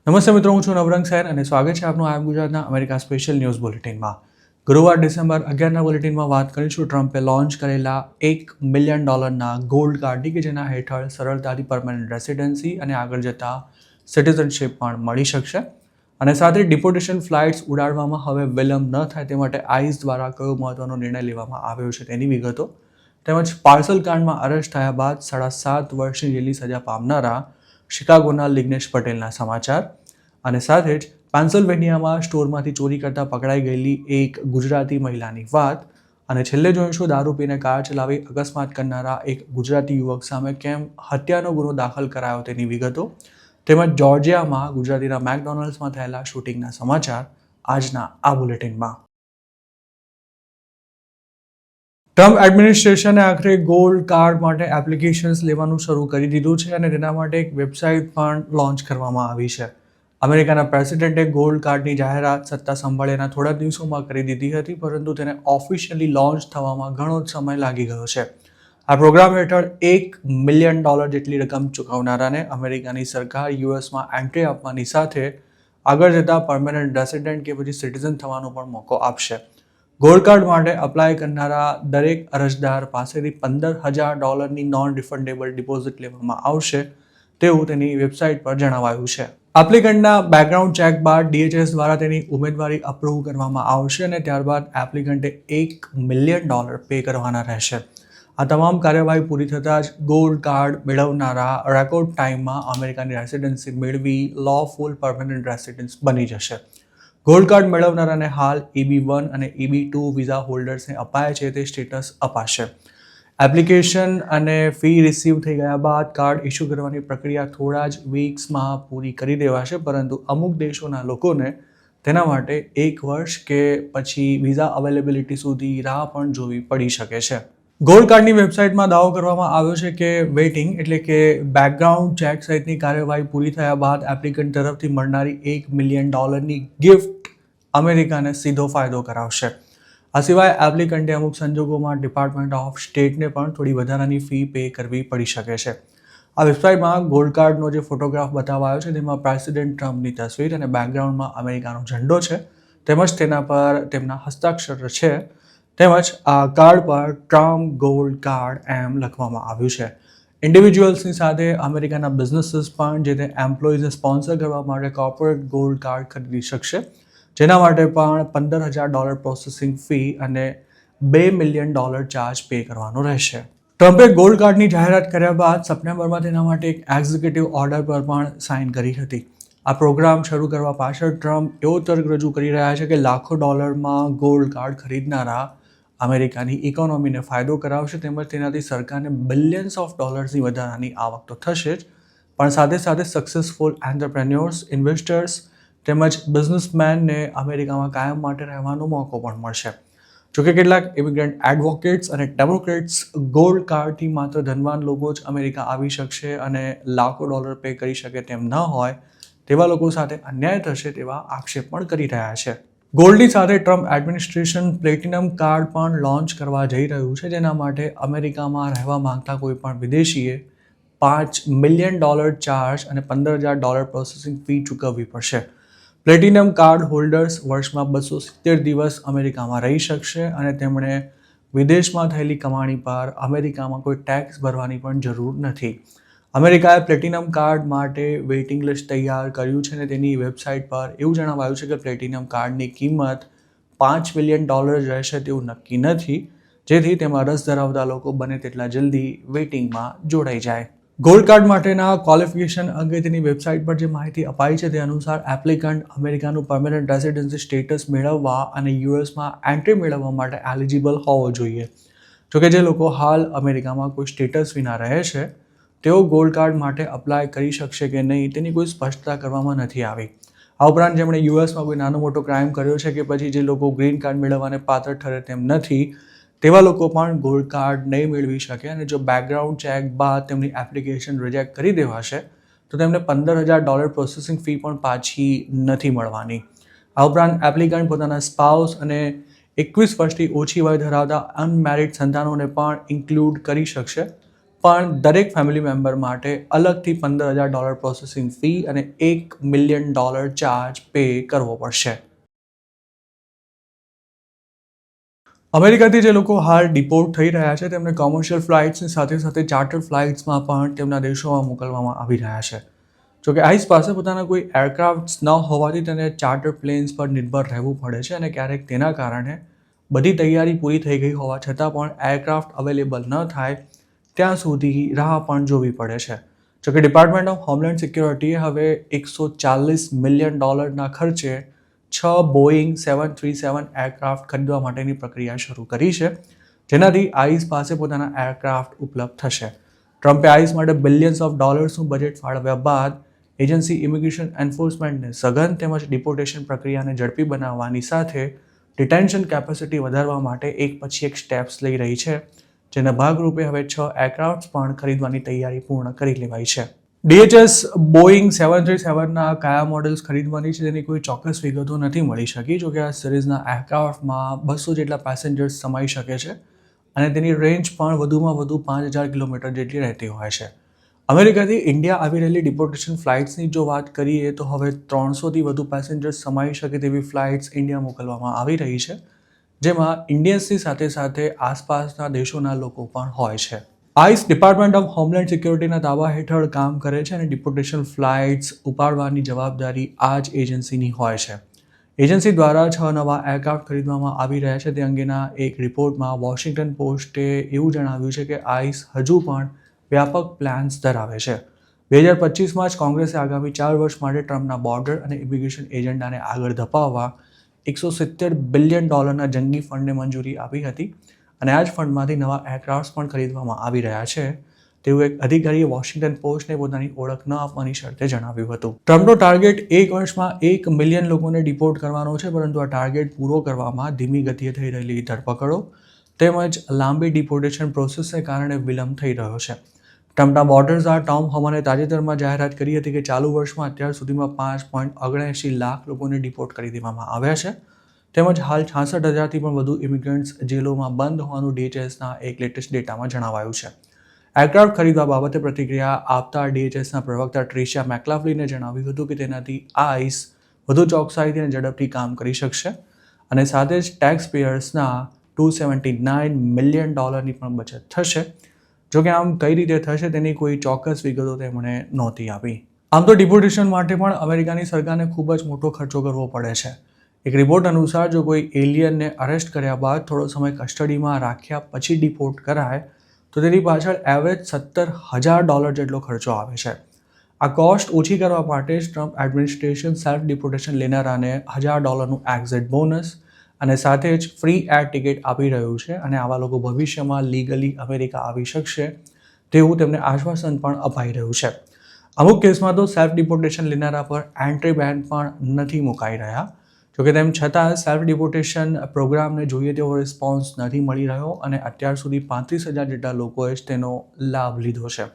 નમસ્તે મિત્રો, હું છું નવરંગ સૈન અને સ્વાગત છે આપનું આમ ગુજરાતના અમેરિકા સ્પેશિયલ ન્યૂઝ બુલેટિનમાં. ગુરુવાર ડિસેમ્બર 11ના બુલેટિનમાં વાત કરીશું ટ્રમ્પે લોન્ચ કરેલા $1 મિલિયન ગોલ્ડ કાર્ડની કે જેના હેઠળ સરળતાથી પરમેનન્ટ રેસિડેન્સી અને આગળ જતા સિટીઝનશિપ પણ મળી શકશે. અને સાથે ડિપોર્ટેશન ફ્લાઇટ્સ ઉડાડવામાં હવે વિલંબ ન થાય તે માટે આઈસ દ્વારા કયો મહત્વનો નિર્ણય લેવામાં આવ્યો છે તેની વિગતો, તેમજ પાર્સલ કાંડમાં અરેસ્ટ થયા બાદ 7.5 વર્ષની જેલની સજા પામનારા શિકાગોના લિગ્નેશ પટેલના સમાચાર અને સાથે જ પેન્સિલ્વેનિયામાં સ્ટોરમાંથી ચોરી કરતા પકડાઈ ગયેલી એક ગુજરાતી મહિલાની વાત અને છેલ્લે જોઈશું દારૂ પીને કાર ચલાવી અકસ્માત કરનારા એક ગુજરાતી યુવક સામે કેમ હત્યાનો ગુનો દાખલ કરાયો તેની વિગતો, તેમજ જોર્જિયામાં ગુજરાતીના મેકડોનલ્ડ્સમાં થયેલા શૂટિંગના સમાચાર આજના આ બુલેટિનમાં. ટ્રમ્પ એડમિનિસ્ટ્રેશને આખરે ગોલ્ડ કાર્ડ માટે એપ્લિકેશન્સ લેવાનું શરૂ કરી દીધું છે અને તેના માટે એક વેબસાઇટ પણ લોન્ચ કરવામાં આવી છે. અમેરિકાના પ્રેસિડેન્ટે ગોલ્ડ કાર્ડની જાહેરાત સત્તા સંભાળ્યાના થોડા દિવસોમાં કરી દીધી હતી, પરંતુ તેને ઓફિશિયલી લોન્ચ થવામાં ઘણો જ સમય લાગી ગયો છે. આ પ્રોગ્રામ હેઠળ $1 મિલિયન જેટલી રકમ ચૂકવનારાને અમેરિકાની સરકાર યુએસમાં એન્ટ્રી આપવાની સાથે આગળ જતા પરમેનન્ટ રેસિડેન્ટ કે પછી સિટીઝન થવાનો પણ મોકો આપશે. ગોલ્ડ કાર્ડ માટે અપ્લાય કરનારા દરેક અરજદાર પાસેથી $15,000 નોન રિફંડેબલ ડિપોઝિટ લેવામાં આવશે તેવું તેની વેબસાઇટ પર જણાવાયું છે. એપ્લિકન્ટના બેકગ્રાઉન્ડ ચેક બાદ DHS દ્વારા તેની ઉમેદવારી અપ્રૂવ કરવામાં આવશે અને ત્યારબાદ એપ્લિકન્ટે $1 મિલિયન પે કરવાના રહેશે. આ તમામ કાર્યવાહી પૂરી થતાં જ ગોલ્ડ કાર્ડ મેળવનારા રેકોર્ડ ટાઈમમાં અમેરિકાની રેસિડેન્સી મેળવી લોફુલ પરમેનન્ટ રેસિડેન્સ બની જશે. ગોલ્ડ કાર્ડ મેળવનારાને હાલ EB-1 અને EB-2 વિઝા હોલ્ડર્સને અપાય છે તે સ્ટેટસ અપાશે. એપ્લિકેશન અને ફી રિસીવ થઈ ગયા બાદ કાર્ડ ઇસ્યુ કરવાની પ્રક્રિયા થોડા જ વીક્સમાં પૂરી કરી દેવાશે, પરંતુ અમુક દેશોના લોકોને તેના માટે 1 વર્ષ કે પછી વિઝા અવેલેબિલિટી સુધી રાહ પણ જોવી પડી શકે છે. ગોલ્ડ કાર્ડની વેબસાઇટમાં દાવો કરવામાં આવ્યો છે કે વેઇટિંગ એટલે કે બેકગ્રાઉન્ડ ચેક સહિતની કાર્યવાહી પૂરી થયા બાદ એપ્લિકન્ટ તરફથી મળનારી $1 મિલિયન ગિફ્ટ અમેરિકાને સીધો ફાયદો કરાવશે. આ સિવાય એપ્લિકન્ટે અમુક સંજોગોમાં ડિપાર્ટમેન્ટ ઓફ સ્ટેટને પણ થોડી વધારાની ફી પે કરવી પડી શકે છે. આ વેબસાઇટમાં ગોલ્ડ કાર્ડનો જે ફોટોગ્રાફ બતાવાયો છે તેમાં પ્રેસિડેન્ટ ટ્રમ્પની તસવીર અને બેકગ્રાઉન્ડમાં અમેરિકાનો ઝંડો છે, તેમજ તેના પર તેમના હસ્તાક્ષર છે, તેમજ આ કાર્ડ પર ટ્રમ્પ ગોલ્ડ કાર્ડ એમ લખવામાં આવ્યું છે. ઇન્ડિવિજ્યુઅલ્સની સાથે અમેરિકાના બિઝનેસીસ પણ જે તે એમ્પ્લોઈઝને સ્પોન્સર કરવા માટે કોર્પોરેટ ગોલ્ડ કાર્ડ ખરીદી શકશે, જેના માટે પણ $15,000 પ્રોસેસિંગ ફી અને $2 મિલિયન ચાર્જ પે કરવાનો રહેશે. ટ્રમ્પે ગોલ્ડ કાર્ડની જાહેરાત કર્યા બાદ સપ્ટેમ્બરમાં તેના માટે એક એક્ઝિક્યુટિવ ઓર્ડર પર પણ સાઇન કરી હતી. આ પ્રોગ્રામ શરૂ કરવા પાછળ ટ્રમ્પ એવો તર્ક રજૂ કરી રહ્યા છે કે લાખો ડોલરમાં ગોલ્ડ કાર્ડ ખરીદનારા અમેરિકાની ઇકોનોમીને ફાયદો કરાવશે, તેમજ તેનાથી સરકારને બિલિયન્સ ઓફ ડોલર્સની વધારાની આવક તો થશે જ, પણ સાથે સાથે સક્સેસફુલ એન્ટરપ્રેન્યોર્સ, ઇન્વેસ્ટર્સ તેમજ બિઝનેસમેનને અમેરિકામાં કાયમ માટે રહેવાનો મોકો પણ મળશે. જોકે કેટલાક ઇમિગ્રન્ટ એડવોકેટ્સ અને ડેમોક્રેટ્સ ગોલ્ડ કાર્ડથી માત્ર ધનવાન લોકો જ અમેરિકા આવી શકશે અને લાખો ડોલર પે કરી શકે તેમ ન હોય તેવા લોકો સાથે અન્યાય થશે તેવા આક્ષેપ પણ કરી રહ્યા છે. ગોલ્ડની સાથે ટ્રમ્પ એડમિનિસ્ટ્રેશન પ્લેટિનમ કાર્ડ પણ લોન્ચ કરવા જઈ રહ્યું છે, જેના માટે અમેરિકામાં રહેવા માંગતા કોઈ પણ વિદેશીએ $5 મિલિયન ચાર્જ અને $15,000 પ્રોસેસિંગ ફી ચૂકવવી પડશે. પ્લેટિનમ કાર્ડ હોલ્ડર્સ વર્ષમાં 270 દિવસ અમેરિકામાં રહી શકશે અને તેમણે વિદેશમાં થયેલી કમાણી પર અમેરિકામાં કોઈ ટેક્સ ભરવાની પણ જરૂર નથી. અમેરિકાએ પ્લેટિનમ કાર્ડ માટે વેઇટિંગ લિસ્ટ તૈયાર કર્યું છે અને તેની વેબસાઇટ પર એવું જણાવાયું છે કે પ્લેટિનમ કાર્ડની કિંમત $5 મિલિયન રહેશે તેવું નક્કી નથી, જેથી તેમાં રસ ધરાવતા લોકો બને તેટલા જલ્દી વેઇટિંગમાં જોડાઈ જાય. ગોલ્ડ કાર્ડ માટેના ક્વોલિફિકેશન અંગે તેની વેબસાઇટ પર જે માહિતી અપાઈ છે તે અનુસાર એપ્લિકન્ટ અમેરિકાનું પરમેનન્ટ રેસિડેન્સી સ્ટેટસ મેળવવા અને યુએસમાં એન્ટ્રી મેળવવા માટે એલિજિબલ હોવો જોઈએ. જોકે જે લોકો હાલ અમેરિકામાં કોઈ સ્ટેટસ વિના રહે છે તેઓ ગોલ્ડ કાર્ડ માટે અપ્લાય કરી શકશે કે નહીં તેની કોઈ સ્પષ્ટતા કરવામાં નથી આવી. આ ઉપરાંત જેમણે યુએસમાં કોઈ નાનો મોટો ક્રાઇમ કર્યો છે કે પછી જે લોકો ગ્રીન કાર્ડ મેળવવાને પાત્ર ઠરે તેમ નથી તેવા લોકો પણ ગોલ્ડ કાર્ડ નહીં મેળવી શકે અને જો બેકગ્રાઉન્ડ ચેક બાદ તેમની એપ્લિકેશન રિજેક્ટ કરી દેવાશે તો તેમને $15,000 પ્રોસેસિંગ ફી પણ પાછી નથી મળવાની. આ ઉપરાંત એપ્લિકન્ટ પોતાના સ્પાઉસ અને 21 વર્ષથી ઓછી વય ધરાવતા અનમેરિડ સંતાનોને પણ ઇન્ક્લુડ કરી શકશે. પણ દરેક ફેમિલી મેમ્બર માટે અલગથી $15,000 પ્રોસેસિંગ ફી અને $1 મિલિયન ચાર્જ પે કરવો પડશે. અમેરિકાથી જે લોકો હાલ ડિપોર્ટ થઈ રહ્યા છે તેમને કોમર્શિયલ ફ્લાઇટ્સની સાથે સાથે ચાર્ટર ફ્લાઇટ્સમાં પણ તેમના દેશોમાં મોકલવામાં આવી રહ્યા છે. જોકે આઈસ પાસે પોતાના કોઈ એરક્રાફ્ટ્સ ન હોવાથી તેને ચાર્ટર પ્લેન્સ પર નિર્ભર રહેવું પડે છે અને ક્યારેક તેના કારણે બધી તૈયારી પૂરી થઈ ગઈ હોવા છતાં પણ એરક્રાફ્ટ અવેલેબલ ન થાય ત્યાં સુધી રાહ પણ જોવી પડે છે. જોકે ડિપાર્ટમેન્ટ ઓફ હોમલેન્ડ સિક્યોરિટીએ હવે $140 મિલિયન ખર્ચે 6 બોઈંગ 737 એરક્રાફ્ટ ખરીદવા માટેની પ્રક્રિયા શરૂ કરી છે, જેનાથી આઈસ પાસે પોતાના એરક્રાફ્ટ ઉપલબ્ધ થશે. ટ્રમ્પે આઈસ માટે બિલિયન્સ ઓફ ડોલર્સનું બજેટ ફાળવ્યા બાદ એજન્સી ઇમિગ્રેશન એન્ફોર્સમેન્ટને સઘન તેમજ ડિપોર્ટેશન પ્રક્રિયાને ઝડપી બનાવવાની સાથે ડિટેન્શન કેપેસિટી વધારવા માટે એક પછી એક સ્ટેપ્સ લઈ રહી છે, જેના ભાગરૂપે હવે 6 એરક્રાફ્ટ પણ ખરીદવાની તૈયારી પૂર્ણ કરી લેવાઈ છે. DHS બોઈંગ 737ના કયા મોડલ્સ ખરીદવાની છે તેની કોઈ ચોક્કસ વિગતો નથી મળી શકી. જોકે આ સિરીઝના એરક્રાફ્ટમાં 200 જેટલા પેસેન્જર્સ સમાઈ શકે છે અને તેની રેન્જ પણ વધુમાં વધુ 5,000 કિલોમીટર જેટલી રહેતી હોય છે. અમેરિકાથી ઇન્ડિયા આવી રહેલી ડિપોર્ટેશન ફ્લાઇટ્સની જો વાત કરીએ તો હવે 300થી વધુ પેસેન્જર્સ સમાઈ શકે તેવી ફ્લાઇટ્સ ઇન્ડિયા મોકલવામાં આવી રહી છે, જેમાં ઇન્ડિયન્સની સાથે સાથે આસપાસના દેશોના લોકો પણ હોય છે. આઈસ ડિપાર્ટમેન્ટ ઓફ હોમલેન્ડ સિક્યોરિટીના તાબા હેઠળ કામ કરે છે અને ડિપોર્ટેશન ફ્લાઇટ્સ ઉપાડવાની જવાબદારી આ જ એજન્સીની હોય છે. એજન્સી દ્વારા 6 નવા એરક્રાફ્ટ ખરીદવામાં આવી રહ્યા છે તે અંગેના એક રિપોર્ટમાં વોશિંગ્ટન પોસ્ટે એવું જણાવ્યું છે કે આઈસ હજુ પણ વ્યાપક પ્લાન્સ ધરાવે છે. 2025માં જ કોંગ્રેસે આગામી 4 વર્ષ માટે ટ્રમ્પના બોર્ડર અને ઇમિગ્રેશન એજન્ડાને આગળ ધપાવવા $170 બિલિયન જંગી ફંડને મંજૂરી આપી હતી અને આ જ ફંડમાંથી નવા એરક્રાફ્ટ પણ ખરીદવામાં આવી રહ્યા છે તેવું એક અધિકારીએ વોશિંગ્ટન પોસ્ટને પોતાની ઓળખ ન આપવાની શરતે જણાવ્યું હતું. ટ્રમ્પનો ટાર્ગેટ એક વર્ષમાં 1 મિલિયન લોકોને ડિપોર્ટ કરવાનો છે, પરંતુ આ ટાર્ગેટ પૂરો કરવામાં ધીમી ગતિએ થઈ રહેલી ધરપકડો તેમજ લાંબી ડિપોર્ટેશન પ્રોસેસને કારણે વિલંબ થઈ રહ્યો છે. ટ્રમ્પના બોર્ડર czar ટોમ હોમને તાજેતરમાં જાહેરાત કરી હતી કે ચાલુ વર્ષમાં અત્યાર સુધીમાં 5.79 લાખ લોકોને ડિપોર્ટ કરી દેવામાં આવ્યા છે, તેમજ હાલ 66,000થી પણ વધુ ઇમિગ્રન્ટ્સ જેલોમાં બંધ હોવાનું DHSના એક લેટેસ્ટ ડેટામાં જણાવાયું છે. એરક્રાફ્ટ ખરીદવા બાબતે પ્રતિક્રિયા આપતા DHSના પ્રવક્તા ટ્રિશિયા મેકલાફ્લિને જણાવ્યું હતું કે તેનાથી આઈસ વધુ ચોકસાઈથી અને ઝડપથી કામ કરી શકશે અને સાથે જ ટેક્સ પેયર્સના $279 મિલિયન પણ બચત થશે. જોકે આમ કઈ રીતે થશે તેની કોઈ ચોક્કસ વિગતો તેમણે નહોતી આપી. આમ તો ડિપોર્ટેશન માટે પણ અમેરિકાની સરકારને ખૂબ જ મોટો ખર્ચો કરવો પડે છે. એક રિપોર્ટ અનુસાર જો કોઈ એલિયનને અરેસ્ટ કર્યા બાદ થોડો સમય કસ્ટડીમાં રાખ્યા પછી ડિપોર્ટ કરાય તો તેની પાછળ એવરેજ $70,000 જેટલો ખર્ચો આવે છે. આ કોસ્ટ ઓછી કરવા માટે જ ટ્રમ્પ એડમિનિસ્ટ્રેશન સેલ્ફ ડિપોર્ટેશન લેનારાને $1,000નું એક્ઝિટ બોનસ અને સાથે જ ફ્રી એર ટિકિટ આપી રહ્યું છે અને આવા લોકો ભવિષ્યમાં લીગલી અમેરિકા આવી શકશે તેવું તેમને આશ્વાસન પણ અપાઈ રહ્યું છે. અમુક કેસમાં તો સેલ્ફ ડિપોર્ટેશન લેનારા પર એન્ટ્રી બેન પણ નથી મુકાઈ રહ્યા. જોકે તેમ છતાં સેલ્ફ ડિપોર્ટેશન પ્રોગ્રામને જોઈએ તેવો રિસ્પોન્સ નથી મળી રહ્યો અને અત્યાર સુધી 35,000 જેટલા લોકોએ જ તેનો લાભ લીધો છે.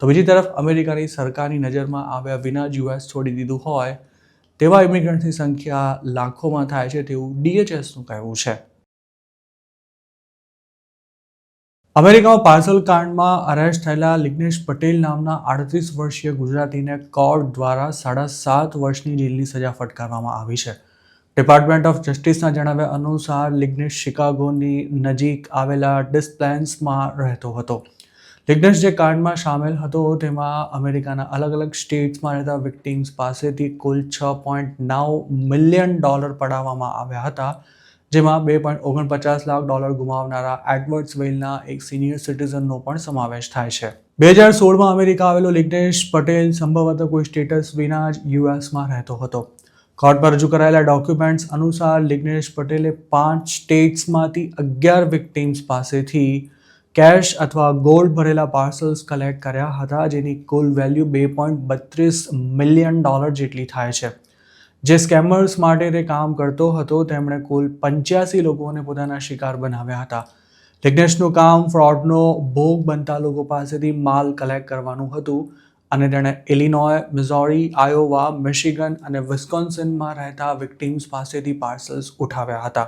તો બીજી તરફ અમેરિકાની સરકારની નજરમાં આવ્યા વિના જ US છોડી દીધું હોય તેવા ઇમિગ્રન્ટ્સની સંખ્યા લાખોમાં થાય છે તેવું DHSનું કહેવું છે. અમેરિકામાં પાર્સલ કાંડમાં અરેસ્ટ થયેલા લિગ્નેશ પટેલ નામના 38 વર્ષીય ગુજરાતીને કોર્ટ દ્વારા 7.5 વર્ષની જેલની સજા ફટકારવામાં આવી છે. ડિપાર્ટમેન્ટ ઓફ જસ્ટિસના જણાવ્યા અનુસાર લિગ્નેશ શિકાગોની નજીક આવેલા ડિસપ્લેન્સમાં રહેતો હતો. લિગ્નેશ જે કાંડમાં સામેલ હતો તેમાં અમેરિકાના અલગ અલગ સ્ટેટ્સમાં રહેતા વિક્ટિમ્સ પાસેથી કુલ $6.9 મિલિયન પડાવવામાં આવ્યા હતા, જેમાં $2.49 લાખ ગુમાવનારા એડવર્ડ્સવેલના એક સિનિયર સિટીઝનનો પણ સમાવેશ થાય છે. 2016માં અમેરિકા આવેલો લિગ્નેશ પટેલ સંભવતઃ કોઈ સ્ટેટસ વિના જ યુએસમાં રહેતો હતો. કોર્ટ પર રજૂ કરાયેલા ડોક્યુમેન્ટ્સ અનુસાર લિગ્નેશ પટેલે 5 સ્ટેટ્સમાંથી 11 વિક્ટિમ્સ પાસેથી કેશ અથવા ગોલ્ડ ભરેલા પાર્સલ્સ કલેક્ટ કર્યા હતા, જેની કુલ વેલ્યુ $2.32 મિલિયન જેટલી થાય છે. જે સ્કેમર્સ માટે તે કામ કરતો હતો તેમણે કુલ 85 લોકોને પોતાના શિકાર બનાવ્યા હતા. લિગ્નેશનું કામ ફ્રોડનો ભોગ બનતા લોકો પાસેથી માલ કલેક્ટ કરવાનું હતું અને તેણે ઇલિનોય, મિઝોરી, આયોવા, મિશિગન અને વિસ્કોન્સિનમાં રહેતા વિક્ટિમ્સ પાસેથી પાર્સલ્સ ઉઠાવ્યા હતા.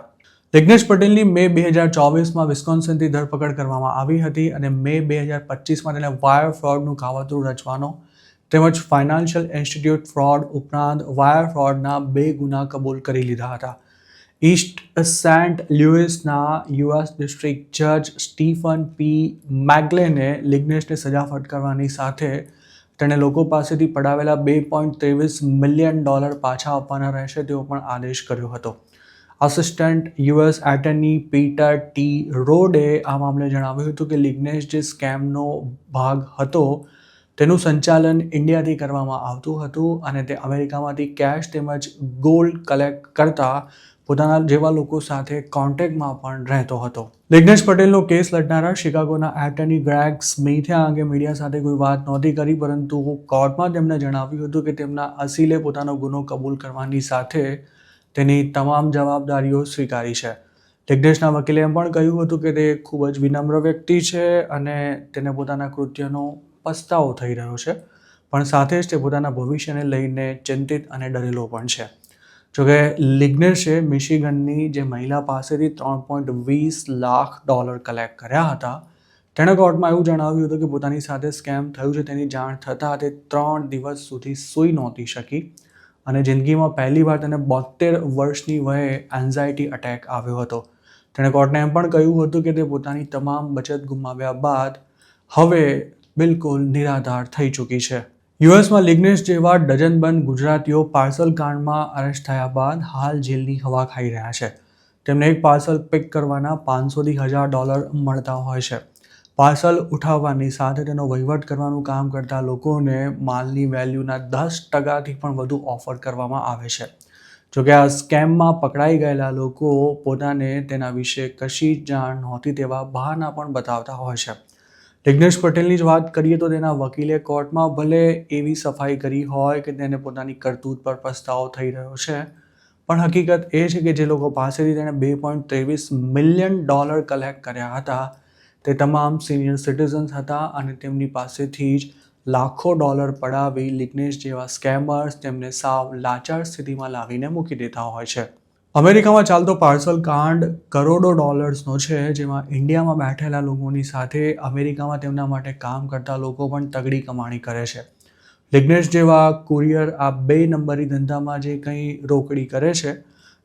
લિગ્નેશ પટેલની મે 2024માં વિસ્કોન્સિનથી ધરપકડ કરવામાં આવી હતી અને મે 2025માં તેને વાયર ફ્રોડનું કાવતરું રચવાનો તેમજ ફાઇનાન્શિયલ ઇન્સ્ટિટ્યૂટ ફ્રોડ ઉપરાંત વાયર ફ્રોડના 2 ગુના કબૂલ કરી લીધા હતા. ઈસ્ટ સેન્ટ લ્યુઇસના યુએસ ડિસ્ટ્રિક્ટ જજ સ્ટીફન પી મેગ્લેને લિગ્નેશને સજા ફટકારવાની સાથે તેણે લોકો પાસેથી પડાવેલા $2.23 મિલિયન પાછા આપવાના રહેશે તેવો પણ આદેશ કર્યો હતો. Assistant US attorney Peter T રોડે આ મામલે જણાવ્યું હતું કે લિગ્નેશ જે સ્કેમનો ભાગ હતો તેનું સંચાલન ઇન્ડિયાથી કરવામાં આવતું હતું અને તે અમેરિકામાંથી કેશ તેમજ ગોલ્ડ કલેક્ટ કરતા પોતાના જેવા લોકો સાથે કોન્ટેક્ટમાં પણ રહેતો હતો. લિગ્નેશ પટેલનો કેસ લડનારા શિકાગોના એટર્ની ગ્રેગ સ્મિથે આ અંગે મીડિયા સાથે કોઈ વાત નહોતી કરી, પરંતુ કોર્ટમાં તેમણે જણાવ્યું હતું કે તેમના અસીલે પોતાનો ગુનો કબૂલ કરવાની સાથે તેની તમામ જવાબદારીઓ સ્વીકારી છે. લિગ્નેશના વકીલે એમ પણ કહ્યું હતું કે તે ખૂબ જ વિનમ્ર વ્યક્તિ છે અને તેને પોતાના કૃત્યનો પસ્તાવો થઈ રહ્યો છે, પણ સાથે જ તે પોતાના ભવિષ્યને લઈને ચિંતિત અને ડરેલો પણ છે. જોકે લિગ્નેશે મિશિગનની જે મહિલા પાસેથી $3.20 લાખ કલેક્ટ કર્યા હતા, તેણે કોર્ટમાં એવું જણાવ્યું હતું કે પોતાની સાથે સ્કેમ થયું છે તેની જાણ થતાં તે 3 દિવસ સુધી સૂઈ નહોતી શકી અને જિંદગીમાં પહેલીવાર તેને 72 વર્ષની વયે એન્ઝાયટી અટેક આવ્યો હતો. તેણે કોર્ટને એમ પણ કહ્યું હતું કે તે પોતાની તમામ બચત ગુમાવ્યા બાદ હવે બિલકુલ નિરાધાર થઈ ચૂકી છે. યુએસમાં લિગ્નેશ જેવા ડઝનબંધ ગુજરાતીઓ પાર્સલ કાંડમાં અરેસ્ટ થયા બાદ હાલ જેલની હવા ખાઈ રહ્યા છે. તેમને એક પાર્સલ પિક કરવાના $500થી $1000 મળતા હોય છે. પાર્સલ ઉઠાવવાની સાથે તેનો વહીવટ કરવાનું કામ કરતા લોકોને માલની વેલ્યુના 10%થી પણ વધુ ઓફર કરવામાં આવે છે. જોકે આ સ્કેમમાં પકડાઈ ગયેલા લોકો પોતાને તેના વિશે કશી જાણ નહોતી તેવા બહાના પણ બતાવતા હોય છે. લિગ્નેશ પટેલની જ વાત કરીએ તો તેના વકીલે કોર્ટમાં ભલે એવી સફાઈ કરી હોય કે તેને પોતાની કરતૂત પર પસ્તાવો થઈ રહ્યો છે, પણ હકીકત એ છે કે જે લોકો પાસેથી તેણે $2.23 મિલિયન કલેક્ટ કર્યા હતા તે તમામ સિનિયર સિટીઝન્સ હતા અને તેમની પાસેથી જ લાખો ડોલર પડાવી લિગ્નેશ જેવા સ્કેમર્સ તેમને સાવ લાચાર સ્થિતિમાં લાવીને મૂકી દેતા હોય છે. અમેરિકામાં ચાલતો પાર્સલ કાંડ કરોડો ડોલર્સનો છે, જેમાં ઇન્ડિયામાં બેઠેલા લોકોની સાથે અમેરિકામાં તેમના માટે કામ કરતા લોકો પણ તગડી કમાણી કરે છે. લિગ્નેશ જેવા કુરિયર આ 2 નંબરી ધંધામાં જે કંઈ રોકડી કરે છે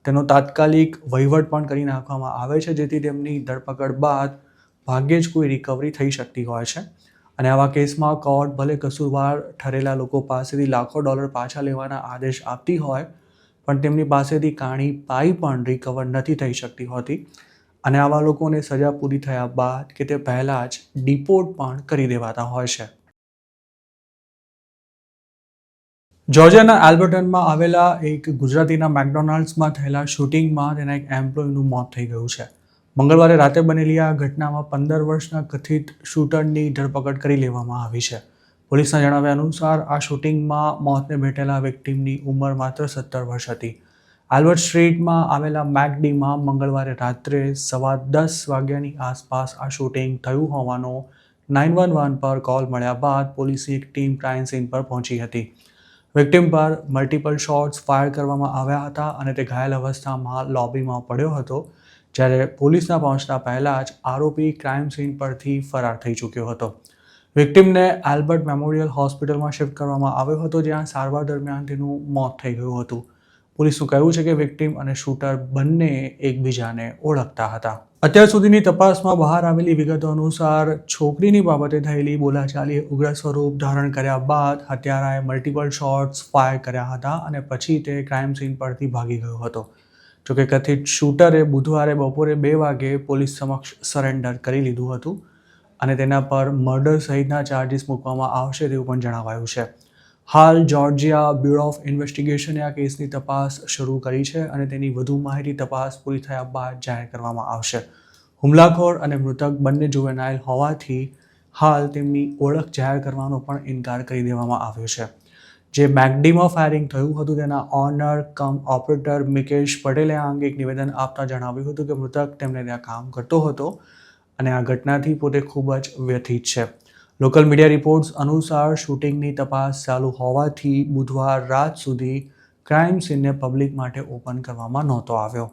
તેનો તાત્કાલિક વહીવટ પણ કરી નાખવામાં આવે છે, જેથી તેમની ધરપકડ બાદ ભાગ્યે જ કોઈ રિકવરી થઈ શકતી હોય છે. અને આવા કેસમાં કોર્ટ ભલે કસૂરવાર ઠરેલા લોકો પાસેથી લાખો ડોલર પાછા લેવાના આદેશ આપતી હોય, પણ તેમની પાસેથી કાણી પાઈ પણ રિકવર નથી થઈ શકતી હોતી અને આવા લોકોને સજા પૂરી થયા બાદ કે તે પહેલાં જ ડિપોર્ટ પણ કરી દેવાતા હોય છે. જોર્જિયાના એલ્બર્ટનમાં આવેલા એક ગુજરાતીના મેકડોનાલ્ડ્સમાં થયેલા શૂટિંગમાં તેના એક એમ્પ્લોયનું મોત થઈ ગયું છે. મંગળવારે રાતે બનેલી આ ઘટનામાં 15 વર્ષના કથિત શૂટરની ધરપકડ કરી લેવામાં આવી છે. પોલીસના જણાવ્યા અનુસાર આ શૂટિંગમાં મોતને ભેટેલા વિક્ટિમની ઉંમર માત્ર 17 વર્ષ હતી. આલ્બર્ટ સ્ટ્રીટમાં આવેલા મેકડીમાં મંગળવારે રાત્રે 10:15 વાગ્યાની આસપાસ આ શૂટિંગ થયું હોવાનો 911 પર કોલ મળ્યા બાદ પોલીસની એક ટીમ ક્રાઇમ સીન પર પહોંચી હતી. વિક્ટિમ પર મલ્ટિપલ શોટ્સ ફાયર કરવામાં આવ્યા હતા અને તે ઘાયલ અવસ્થામાં લોબીમાં પડ્યો હતો. જ્યારે પોલીસના પહોંચતા પહેલાં જ આરોપી ક્રાઇમ સીન પરથી ફરાર થઈ ચૂક્યો હતો. વિક્ટિમને આલ્બર્ટ મેમોરિયલ હોસ્પિટલમાં શિફ્ટ કરવામાં આવ્યો હતો, જ્યાં સારવાર દરમિયાન તેનું મોત થઈ ગયું હતું. પોલીસનું કહેવું છે કે વિક્ટિમ અને શૂટર બંને એકબીજાને ઓળખતા હતા. અત્યાર સુધીની તપાસમાં બહાર આવેલી વિગતો અનુસાર છોકરીની બાબતે થયેલી બોલાચાલીએ ઉગ્ર સ્વરૂપ ધારણ કર્યા બાદ હત્યારાએ મલ્ટિપલ શોટ્સ ફાયર કર્યા હતા અને પછી તે ક્રાઇમ સીન પરથી ભાગી ગયો હતો. જોકે કથિત શૂટરે બુધવારે બપોરે 2 વાગે પોલીસ સમક્ષ સરેન્ડર કરી લીધું હતું અને તેના પર મર્ડર સહિતના ચાર્જીસ મૂકવામાં આવશે તેવું પણ જણાવાયું છે. હાલ જોર્જિયા બ્યુરો ઓફ ઇન્વેસ્ટિગેશને આ કેસની તપાસ શરૂ કરી છે અને તેની વધુ માહિતી તપાસ પૂરી થયા બાદ જાહેર કરવામાં આવશે. હુમલાખોર અને મૃતક બંને જુવેનાઇલ હોવાથી હાલ તેમની ઓળખ જાહેર કરવાનો પણ ઇનકાર કરી દેવામાં આવ્યો છે. જે મેકડીમાં ફાયરિંગ થયું હતું તેના ઓનર કમ ઓપરેટર મિકેશ પટેલે આ અંગે એક નિવેદન આપતા જણાવ્યું હતું કે મૃતક તેમને ત્યાં કામ કરતો હતો અને આ ઘટનાથી પોતે ખૂબ જ વ્યથિત છે. લોકલ મીડિયા રિપોર્ટ્સ અનુસાર શૂટિંગની તપાસ ચાલુ હોવાથી બુધવાર રાત સુધી ક્રાઇમ સીનને પબ્લિક માટે ઓપન કરવામાં નહોતો આવ્યો.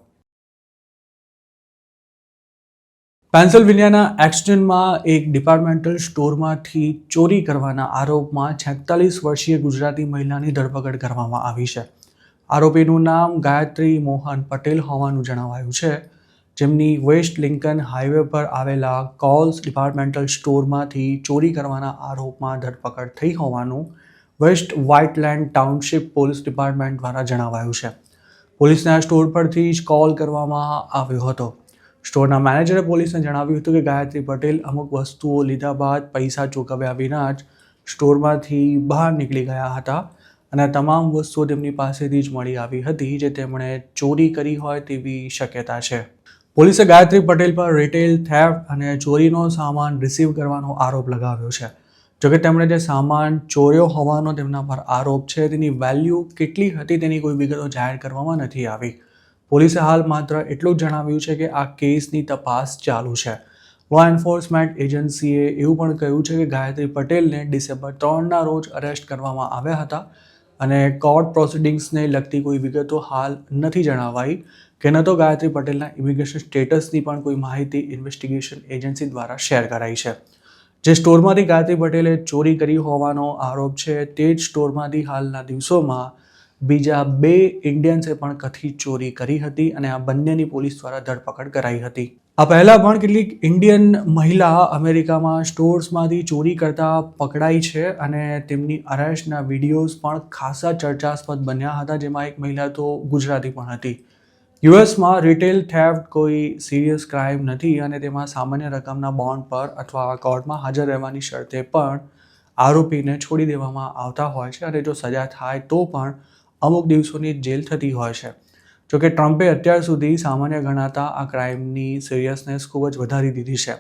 પેન્સિલ્વેનિયાના એક્સ્ટનમાં એક ડિપાર્ટમેન્ટલ સ્ટોરમાંથી ચોરી કરવાના આરોપમાં 46 વર્ષીય ગુજરાતી મહિલાની ધરપકડ કરવામાં આવી છે. આરોપીનું નામ ગાયત્રી મોહન પટેલ હોવાનું જણાવાયું છે, જેમની વેસ્ટ લિંકન હાઈવે પર આવેલા કોલ્સ ડિપાર્ટમેન્ટલ સ્ટોરમાંથી ચોરી કરવાના આરોપમાં ધરપકડ થઈ હોવાનું વેસ્ટ વ્હાઇટલેન્ડ ટાઉનશીપ પોલીસ ડિપાર્ટમેન્ટ દ્વારા જણાવાયું છે. પોલીસને આ સ્ટોર પરથી જ કોલ કરવામાં આવ્યો હતો. સ્ટોરના મેનેજરે પોલીસને જણાવ્યું હતું કે ગાયત્રી પટેલ અમુક વસ્તુઓ લીધા બાદ પૈસા ચૂકવ્યા વિના જ સ્ટોરમાંથી બહાર નીકળી ગયા હતા અને આ તમામ વસ્તુઓ તેમની પાસેથી જ મળી આવી હતી, જે તેમણે ચોરી કરી હોય તેવી શક્યતા છે. પોલીસે ગાયત્રી પટેલ પર રિટેલ થેફ્ટ અને ચોરીનો સામાન રિસીવ કરવાનો આરોપ લગાવ્યો છે. જોકે તેમણે જે સામાન ચોર્યો હોવાનો તેમના પર આરોપ છે તેની વેલ્યુ કેટલી હતી તેની કોઈ વિગતો જાહેર કરવામાં નથી આવી. પોલીસે હાલ માત્ર એટલું જ જણાવ્યું છે કે આ કેસની તપાસ ચાલુ છે. લો એન્ફોર્સમેન્ટ એજન્સીએ એવું પણ કહ્યું છે કે ગાયત્રી પટેલને ડિસેમ્બર 3ના રોજ અરેસ્ટ કરવામાં આવ્યા હતા અને કોર્ટ પ્રોસિડિંગ્સને લગતી કોઈ વિગતો હાલ નથી જણાવાઈ કે ન તો ગાયત્રી પટેલના ઇમિગ્રેશન સ્ટેટસની પણ કોઈ માહિતી ઇન્વેસ્ટિગેશન એજન્સી દ્વારા શેર કરાઈ છે. જે સ્ટોરમાંથી ગાયત્રી પટેલે ચોરી કરી હોવાનો આરોપ છે તે જ સ્ટોરમાંથી હાલના દિવસોમાં બીજા 2 ઇન્ડિયન્સે પણ કથિત ચોરી કરી હતી અને આ બંનેની પોલીસ દ્વારા ધરપકડ કરાઈ હતી. આ પહેલા પણ કેટલીક ઇન્ડિયન મહિલા અમેરિકામાં સ્ટોર્સમાંથી ચોરી કરતા પકડાઈ છે અને તેમની અરેસ્ટના વિડીયોઝ પણ ખાસા ચર્ચાસ્પદ બન્યા હતા, જેમાં એક મહિલા તો ગુજરાતી પણ હતી. યુએસમાં રિટેલ થેફ્ટ કોઈ સિરિયસ ક્રાઇમ નથી અને તેમાં સામાન્ય રકમના બોન્ડ પર અથવા કોર્ટમાં હાજર રહેવાની શરતે પણ આરોપીને છોડી દેવામાં આવતા હોય છે અને જો સજા થાય તો પણ અમુક દિવસોની જેલ થતી હોય છે. જોકે ટ્રમ્પે અત્યાર સુધી સામાન્ય ગણાતા આ ક્રાઇમની સિરિયસનેસ ખૂબ જ વધારી દીધી છે.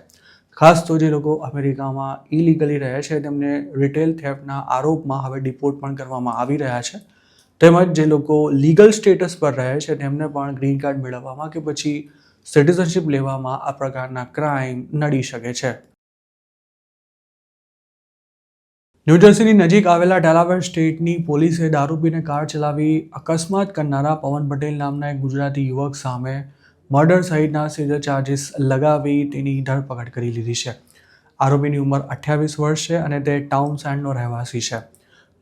ખાસ તો જે લોકો અમેરિકામાં ઇલીગલી રહે છે તેમને રિટેલ થેફ્ટના આરોપમાં હવે ડિપોર્ટ પણ કરવામાં આવી રહ્યા છે. તેમજ જે લોકો લીગલ સ્ટેટસ પર રહે છે તેમને પણ ગ્રીન કાર્ડ મેળવવામાં કે પછી સિટીઝનશિપ લેવામાં આ પ્રકારના ક્રાઇમ નડી શકે છે. ન્યૂજર્સીની નજીક આવેલા ડેલાવેર સ્ટેટની પોલીસે દારૂ પીને કાર ચલાવી અકસ્માત કરનારા પવન પટેલ નામના એક ગુજરાતી યુવક સામે મર્ડર સહિતના સીધા ચાર્જીસ લગાવી તેની ધરપકડ કરી લીધી છે. આરોપીની ઉંમર 28 વર્ષ છે અને તે ટાઉનસેન્ડનો રહેવાસી છે.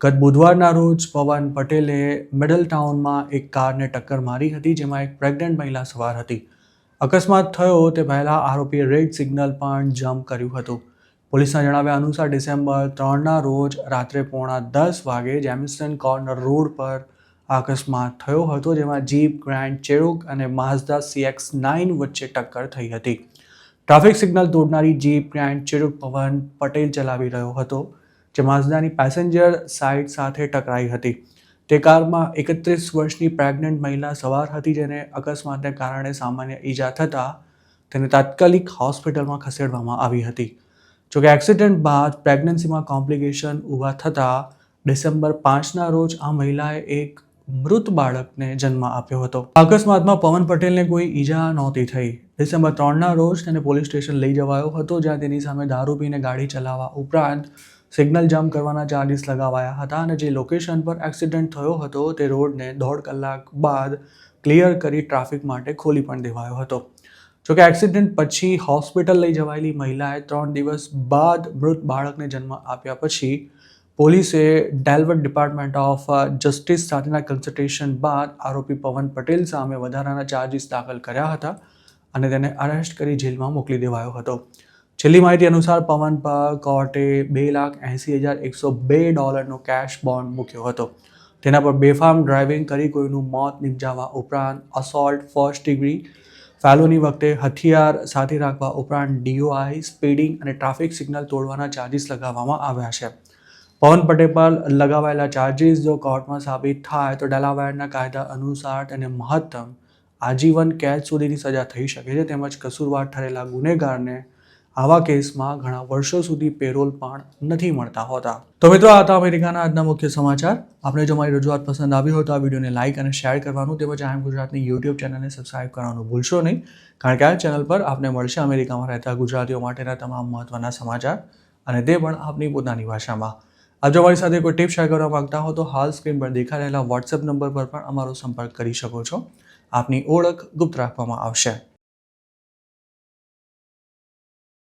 ગત બુધવારના રોજ પવન પટેલે મિડલ ટાઉનમાં એક કારને ટક્કર મારી હતી, જેમાં એક પ્રેગ્નન્ટ મહિલા સવાર હતી. અકસ્માત થયો તે પહેલા આરોપીએ રેડ સિગ્નલ પણ જમ્પ કર્યું હતું. પોલીસના જણાવ્યા અનુસાર ડિસેમ્બર 3ના રોજ રાત્રે 9:30 વાગે જેમિસન કોર્નર રોડ પર અકસ્માત થયો હતો, જેમાં જીપ ગ્રેન્ડ ચેરોક અને માઝદા CX-9 વચ્ચે ટક્કર થઈ હતી. ટ્રાફિક સિગ્નલ તોડનારી જીપ ગ્રેન્ડ ચેરોક પવન પટેલ ચલાવી રહ્યો હતો, જે માઝદાની પેસેન્જર સાઇડ સાથે ટકરાઈ હતી. તે કારમાં 31 વર્ષની પ્રેગ્નન્ટ મહિલા સવાર હતી, જેને અકસ્માતને કારણે સામાન્ય ઈજા થતાં તેને તાત્કાલિક હોસ્પિટલમાં ખસેડવામાં આવી હતી. જોકે એક્સિડન્ટ બાદ પ્રેગ્નન્સીમાં કોમ્પ્લિકેશન ઊભા થતાં ડિસેમ્બર 5ના રોજ આ મહિલાએ એક મૃત બાળકને જન્મ આપ્યો હતો. અકસ્માતમાં પવન પટેલને કોઈ ઈજા નહોતી થઈ. ડિસેમ્બર 3ના રોજ તેને પોલીસ સ્ટેશન લઈ જવાયો હતો, જ્યાં તેની સામે દારૂ પીને ગાડી ચલાવવા ઉપરાંત સિગ્નલ જમ્પ કરવાના ચાર્જીસ લગાવાયા હતા અને જે લોકેશન પર એક્સિડન્ટ થયો હતો તે રોડને 1.5 કલાક બાદ ક્લિયર કરી ટ્રાફિક માટે ખોલી પણ દેવાયો હતો. જોકે એક્સિડન્ટ પછી હોસ્પિટલ લઈ જવાયેલી મહિલાએ 3 દિવસ બાદ મૃત બાળકને જન્મ આપ્યા પછી પોલીસે ડેલવર ડિપાર્ટમેન્ટ ઓફ જસ્ટિસ સાથેના કન્સલ્ટેશન બાદ આરોપી પવન પટેલ સામે વધારાના ચાર્જીસ દાખલ કર્યા હતા અને તેને અરેસ્ટ કરી જેલમાં મોકલી દેવાયો હતો. છેલ્લી માહિતી અનુસાર પવન પર કોર્ટે $2,80,102 કેશ બોન્ડ મૂક્યો હતો. તેના પર બેફામ ડ્રાઇવિંગ કરી કોઈનું મોત નિપજાવવા ઉપરાંત અસોલ્ટ ફર્સ્ટ ડિગ્રી, ફેલોની વખતે હથિયાર સાથે રાખવા ઉપરાંત DOI, સ્પીડિંગ અને ટ્રાફિક સિગ્નલ તોડવાના ચાર્જીસ લગાવવામાં આવ્યા છે. પવન પટેલ પર લગાવાયેલા ચાર્જીસ જો કોર્ટમાં સાબિત થાય તો ડેલાવેરના કાયદા અનુસાર તેને મહત્તમ આજીવન કેદ સુધીની સજા થઈ શકે છે. તેમજ કસૂરવાર ઠરેલા ગુનેગારને આવા કેસમાં ઘણા વર્ષો સુધી પેરોલ પણ નથી મળતા હોતા. તો મિત્રો, આ હતા અમેરિકાના આજના મુખ્ય સમાચાર. આપણે જો મારી રજૂઆત પસંદ આવી હોય તો આ વિડીયોને લાઇક અને શેર કરવાનું તેમજ આઈ એમ ગુજરાતની YouTube ચેનલને સબસ્ક્રાઇબ કરવાનું ભૂલશો નહીં, કારણ કે આ ચેનલ પર આપને મળશે અમેરિકામાં રહેતા ગુજરાતીઓ માટેના તમામ મહત્વના સમાચાર અને તે પણ આપની પોતાની ભાષામાં. આપ જો અમારી સાથે કોઈ ટિપ શેર કરવા માંગતા હો તો હાલ સ્ક્રીન પર દેખાઈ રહેલા WhatsApp નંબર પર પણ અમારો સંપર્ક કરી શકો છો. આપની ઓળખ ગુપ્ત રાખવામાં આવશે.